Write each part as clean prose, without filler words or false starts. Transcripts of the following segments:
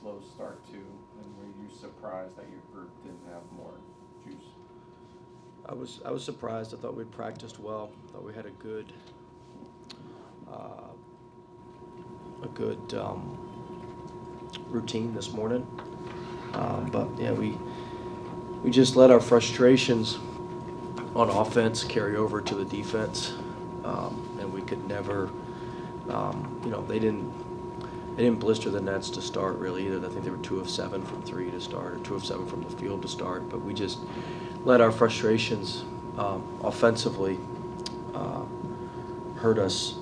slow start too, and were you surprised that your group didn't have more juice? I was surprised. I thought we'd practiced well. Thought we had a good routine this morning. But yeah, we just let our frustrations on offense carry over to the defense, and we could never, they didn't blister the nets to start really either. I think they were 2 of 7 from 3 to start, or 2 of 7 from the field to start. But we just let our frustrations offensively hurt us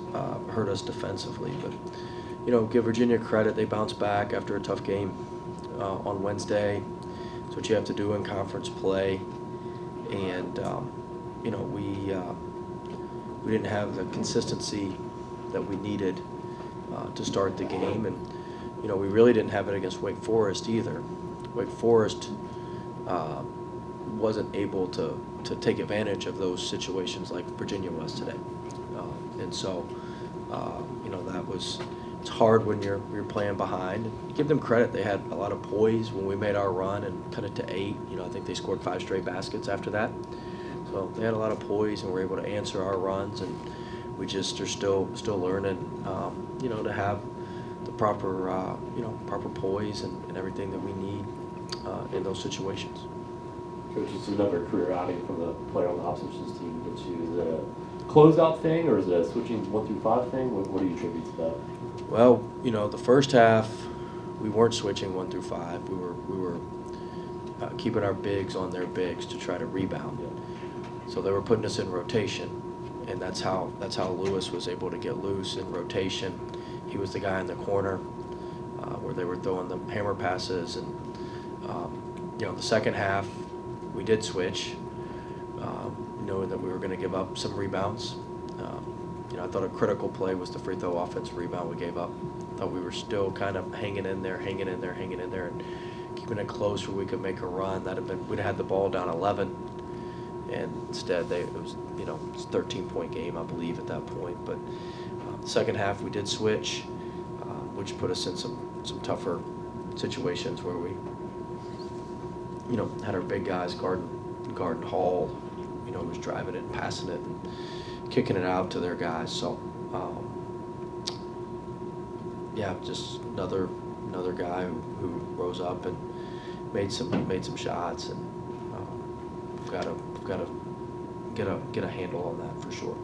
defensively. But give Virginia credit; they bounced back after a tough game on Wednesday. That's what you have to do in conference play, and we didn't have the consistency that we needed to start the game, and we really didn't have it against Wake Forest either. Wake Forest wasn't able to take advantage of those situations like Virginia was today, and so it's hard when you're playing behind. Give them credit; they had a lot of poise when we made our run and cut it to 8. I think they scored 5 straight baskets after that. So they had a lot of poise and were able to answer our runs, and we just are still learning, to have the proper poise and everything that we need in those situations. Coach, it's another career outing from the player on the opposition's team. Is it a closeout thing, or is it a switching 1 through 5 thing? What do you attribute to that? Well, the first half we weren't switching 1 through 5. We were keeping our bigs on their bigs to try to rebound. Yeah. So they were putting us in rotation, and that's how Lewis was able to get loose in rotation. He was the guy in the corner where they were throwing the hammer passes, and the second half we did switch, knowing that we were going to give up some rebounds. I thought a critical play was the free throw offensive rebound we gave up. I thought we were still kind of hanging in there, and keeping it close where we could make a run. We'd have had the ball down 11, and instead it was it's a 13-point game, I believe, at that point. But second half we did switch, which put us in some tougher situations where we had our big guys guarding Hall, was driving it and passing it and kicking it out to their guys. So just another guy who rose up and made some shots, and we've got to get a handle on that for sure.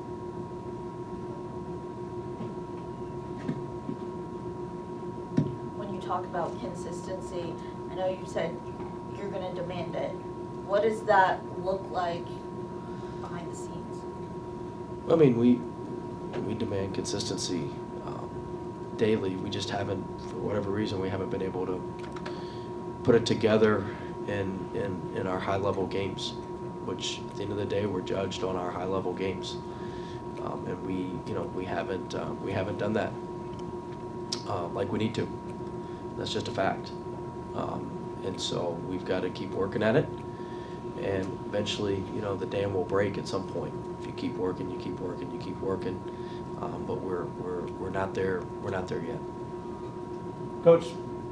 When you talk about consistency, I know you said you're going to demand it. What does that look like behind the scenes? I mean, we demand consistency daily. We just haven't, for whatever reason, we haven't been able to put it together in our high-level games, which at the end of the day we're judged on our high-level games, and we haven't done that like we need to. That's just a fact, and so we've got to keep working at it, and eventually the dam will break at some point. If you keep working, you keep working, but we're not there yet. Coach,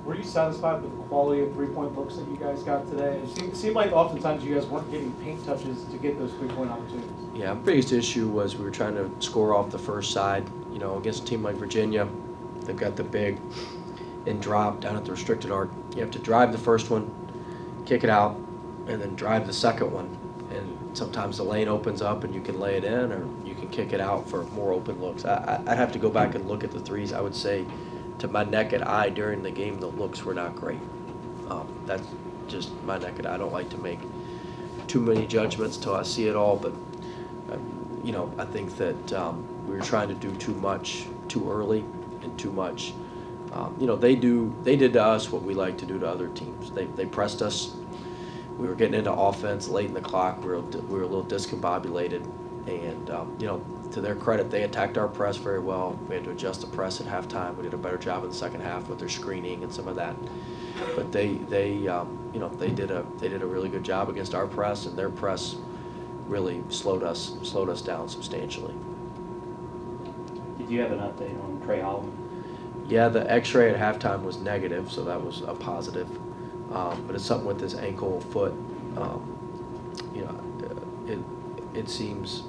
were you satisfied with the quality of three-point looks that you guys got today? It seemed like oftentimes you guys weren't getting paint touches to get those three-point opportunities. Yeah, our biggest issue was we were trying to score off the first side. Against a team like Virginia, they've got the big and drop down at the restricted arc. You have to drive the first one, kick it out, and then drive the second one. And sometimes the lane opens up and you can lay it in, or you can kick it out for more open looks. I'd have to go back and look at the threes. I would say, to my naked eye during the game, the looks were not great. That's just my naked eye. I don't like to make too many judgments till I see it all, but I think that we were trying to do too much too early and too much. They did to us what we like to do to other teams. They pressed us. We were getting into offense late in the clock. We were a little discombobulated, and to their credit, they attacked our press very well. We had to adjust the press at halftime. We did a better job in the second half with their screening and some of that. But they did a really good job against our press, and their press really slowed us down substantially. Did you have an update on Trey Holland? Yeah, the X-ray at halftime was negative, so that was a positive. But it's something with his ankle, foot. You know, it seems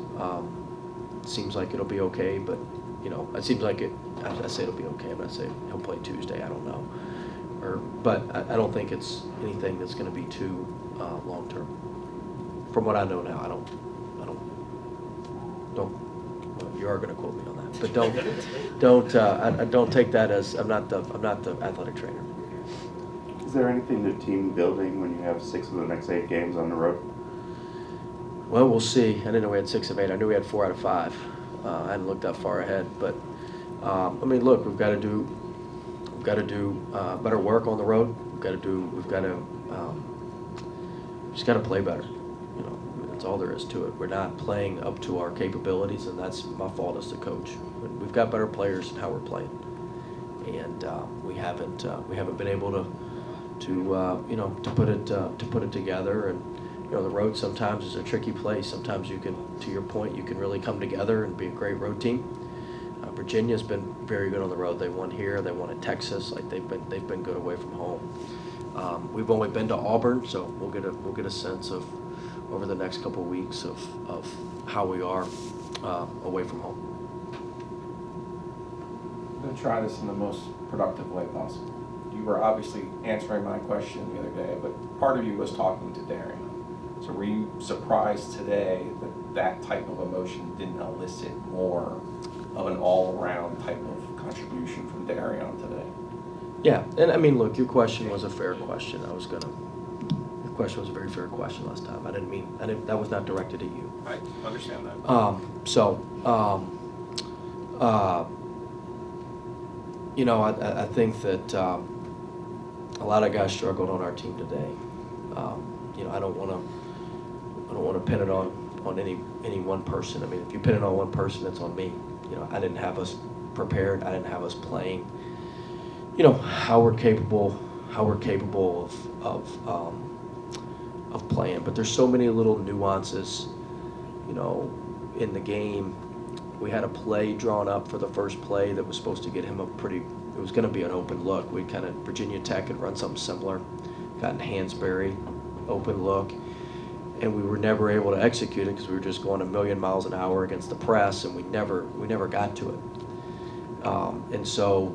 like it'll be okay, but you know, it seems like it. I say it'll be okay. I'm not saying he'll play Tuesday. I don't know, but I don't think it's anything that's going to be too long term. From what I know now, I don't. Well, you are going to quote me on that, but I don't take that as I'm not the athletic trainer. Is there anything to team building when you have 6 of the next 8 games on the road? Well, we'll see. I didn't know we had 6 of 8. I knew we had 4 out of 5. I hadn't looked that far ahead, but I mean, look, we've got to do better work on the road. Just got to play better. You know, that's all there is to it. We're not playing up to our capabilities, and that's my fault as the coach. But we've got better players in how we're playing, and we haven't been able to put it together. And you know, the road sometimes is a tricky place. Sometimes you can, to your point, you can really come together and be a great road team. Virginia's been very good on the road. They won here. They won at Texas. Like they've been good away from home. We've only been to Auburn, so we'll get a sense of over the next couple of weeks of how we are away from home. I'm going to try this in the most productive way possible. You were obviously answering my question the other day, but part of you was talking to Darian. So were you surprised today that that type of emotion didn't elicit more of an all-around type of contribution from Darian today? Yeah, and I mean, look, your question was a fair question. Your question was a very fair question last time. That was not directed at you. I understand that. You know, I think that a lot of guys struggled on our team today. You know, I don't want to pin it on any one person. I mean, if you pin it on one person, it's on me. You know, I didn't have us prepared. I didn't have us playing. You know how we're capable of playing. But there's so many little nuances, you know, in the game. We had a play drawn up for the first play that was supposed to get him it was going to be an open look. We kind of, Virginia Tech had run something similar, gotten Hansberry, open look, and we were never able to execute it because we were just going a million miles an hour against the press, and we never got to it. And so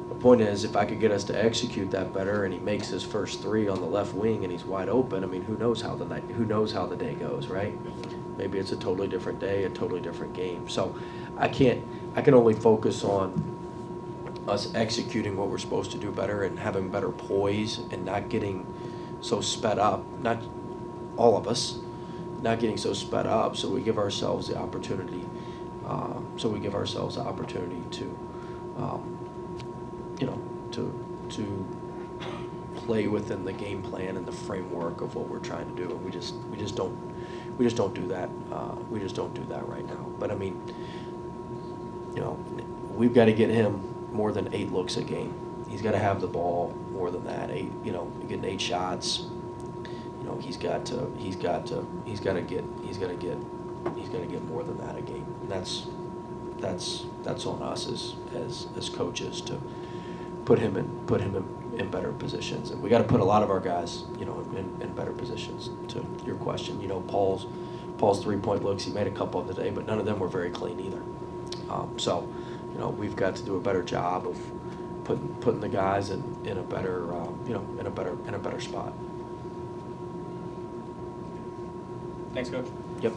the point is, if I could get us to execute that better, and he makes his first 3 on the left wing, and he's wide open, I mean, who knows how the day goes, right? Maybe it's a totally different day, a totally different game. So I can only focus on us executing what we're supposed to do better and having better poise and not getting so sped up, not all of us, not getting so sped up, so we give ourselves the opportunity to you know, to play within the game plan and the framework of what we're trying to do. And we just don't do that. We just don't do that right now. But I mean, you know, we've got to get him more than 8 looks a game. He's got to have the ball more than that. 8, you know, getting 8 shots. You know, he's got to get more than that a game. And that's on us as coaches to put him in better positions. And we got to put a lot of our guys, you know, in better positions. To your question, you know, Paul's 3-point looks, he made a couple of today, but none of them were very clean either. So, you know, we've got to do a better job of putting the guys in a better spot. Thanks, Coach. Yep.